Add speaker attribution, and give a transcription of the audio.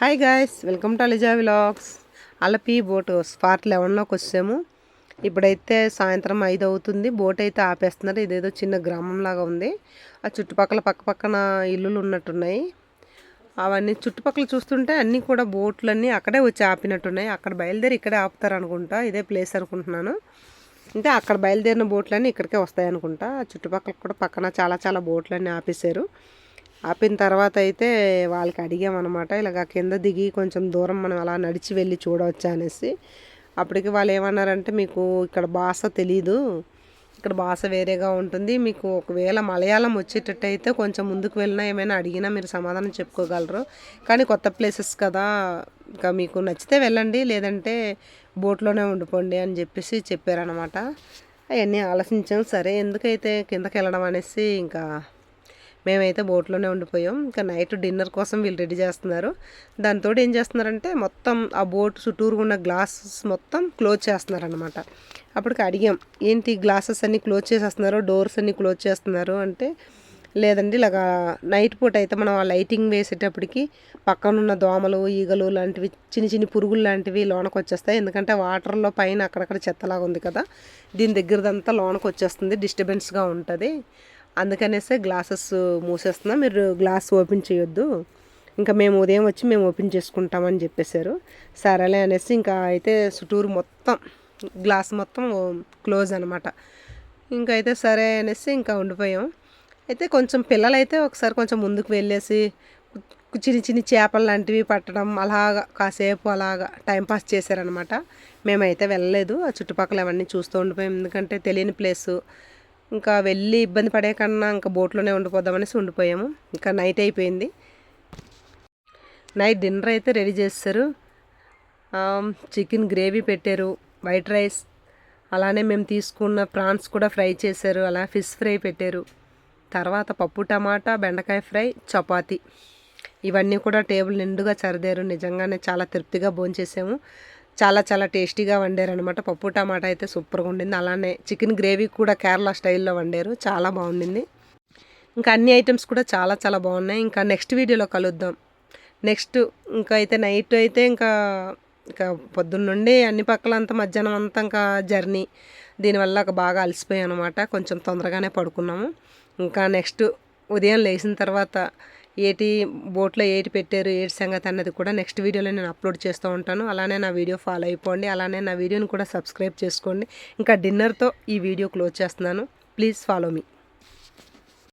Speaker 1: Hi guys, welcome to Aliza vlogs. Alleppey boat spot 11లోకి వచ్చాము. ఇప్పుడైతే సాయంత్రం 5 అవుతుంది. బోట్ అయితే ఆపేస్తున్నారు. ఇదేదో చిన్న గ్రామం లాగా ఉంది. ఆ చుట్టుపక్కల పక్కన ఇల్లులు ఉన్నట్టున్నాయి. అవన్నీ చుట్టుపక్కల చూస్తుంటే అన్నీ కూడా బోట్లన్నీ అక్కడే వచ్చి ఆపినట్టున్నాయి. అక్కడ బయలుదేరి ఇక్కడే ఆపుతారు అనుకుంటా. ఇదే ప్లేస్ అనుకుంటున్నాను. అంటే అక్కడ బయలుదేరిన బోట్లన్నీ ఇక్కడికే వస్తాయి అనుకుంటా. చుట్టుపక్కల కూడా పక్కన చాలా బోట్లన్నీ ఆపేశారు. ఆపిన తర్వాత అయితే వాళ్ళకి అడిగామన్నమాట, ఇలాగ కింద దిగి కొంచెం దూరం మనం అలా నడిచి వెళ్ళి చూడవచ్చా అనేసి. అప్పటికి వాళ్ళు ఏమన్నారంటే, మీకు ఇక్కడ భాష తెలీదు, ఇక్కడ భాష వేరేగా ఉంటుంది, మీకు ఒకవేళ మలయాళం వచ్చేటట్టయితే కొంచెం ముందుకు వెళ్ళినా ఏమైనా అడిగినా మీరు సమాధానం చెప్పుకోగలరు, కానీ కొత్త ప్లేసెస్ కదా, ఇంకా మీకు నచ్చితే వెళ్ళండి, లేదంటే బోట్లోనే ఉండిపోండి అని చెప్పేసి చెప్పారనమాట. అవన్నీ ఆలోచించాం. సరే ఎందుకైతే కిందకి వెళ్ళడం అనేసి ఇంకా మేమైతే బోట్లోనే ఉండిపోయాం. ఇంకా నైట్ డిన్నర్ కోసం వీళ్ళు రెడీ చేస్తున్నారు. దాంతో ఏం చేస్తున్నారంటే, మొత్తం ఆ బోట్ చుట్టూరు ఉన్న గ్లాసెస్ మొత్తం క్లోజ్ చేస్తున్నారనమాట. అప్పటికి అడిగాం, ఏంటి గ్లాసెస్ అన్నీ క్లోజ్ చేసేస్తున్నారు, డోర్స్ అన్నీ క్లోజ్ చేస్తున్నారు అంటే, లేదండి ఇలాగా నైట్ పూట అయితే మనం ఆ లైటింగ్ వేసేటప్పటికి పక్కనున్న దోమలు, ఈగలు లాంటివి, చిన్ని పురుగులు లాంటివి లోనకు వచ్చేస్తాయి. ఎందుకంటే వాటర్లో పైన అక్కడక్కడ చెత్తలాగా ఉంది కదా, దీని దగ్గరదంతా లోనకు వచ్చేస్తుంది, డిస్టర్బెన్స్గా ఉంటుంది. అందుకనేసే గ్లాసెస్ మూసేస్తున్నా, మీరు గ్లాస్ ఓపెన్ చేయొద్దు, ఇంకా మేము ఉదయం వచ్చి మేము ఓపెన్ చేసుకుంటామని చెప్పేశారు. సరేలే అనేసి ఇంకా అయితే చుట్టూరు మొత్తం గ్లాస్ మొత్తం క్లోజ్ అనమాట. ఇంకా అయితే సరే అనేసి ఇంకా ఉండిపోయాం. అయితే కొంచెం పిల్లలైతే ఒకసారి కొంచెం ముందుకు వెళ్ళేసి చిన్ని చేపలు లాంటివి పట్టడం, అలాగా కాసేపు అలాగా టైంపాస్ చేశారనమాట. మేమైతే వెళ్ళలేదు, ఆ చుట్టుపక్కల అవన్నీ చూస్తూ ఉండిపోయాం. ఎందుకంటే తెలియని ప్లేసు, ఇంకా వెళ్ళి ఇబ్బంది పడే కన్నా ఇంకా బోట్లోనే ఉండిపోదామనేసి ఉండిపోయాము. ఇంకా నైట్ అయిపోయింది. నైట్ డిన్నర్ అయితే రెడీ చేస్తారు. చికెన్ గ్రేవీ పెట్టారు, వైట్ రైస్, అలానే మేము తీసుకున్న ప్రాన్స్ కూడా ఫ్రై చేశారు, అలా ఫిష్ ఫ్రై పెట్టారు, తర్వాత పప్పు టమాటా బెండకాయ ఫ్రై, చపాతి, ఇవన్నీ కూడా టేబుల్ నిండుగా సర్దారు. నిజంగానే చాలా తృప్తిగా భోంచేసాము. చాలా టేస్టీగా వండారనమాట. పప్పు టమాటా అయితే సూపర్గా ఉండింది. అలానే చికెన్ గ్రేవీ కూడా కేరళ స్టైల్లో వండారు, చాలా బాగుండింది. ఇంకా అన్ని ఐటమ్స్ కూడా చాలా బాగున్నాయి. ఇంకా నెక్స్ట్ వీడియోలో కలుద్దాం. నెక్స్ట్ ఇంకా అయితే నైట్ అయితే ఇంకా పొద్దున్నుండి అన్ని పక్కలంతా మధ్యాహ్నం అంతా ఇంకా జర్నీ, దీనివల్ల బాగా అలసిపోయాం అనమాట. కొంచెం తొందరగానే పడుకున్నాము. ఇంకా నెక్స్ట్ ఉదయం లేచిన తర్వాత బోట్లో ఏటి పెట్టారు, ఏటి సంగతి అన్నది కూడా నెక్స్ట్ వీడియోలో నేను అప్లోడ్ చేస్తూ ఉంటాను. అలానే నా వీడియో ఫాలో అయిపోండి, అలానే నా వీడియోని కూడా సబ్స్క్రైబ్ చేసుకోండి. ఇంకా డిన్నర్తో ఈ వీడియో క్లోజ్ చేస్తున్నాను. Please follow me.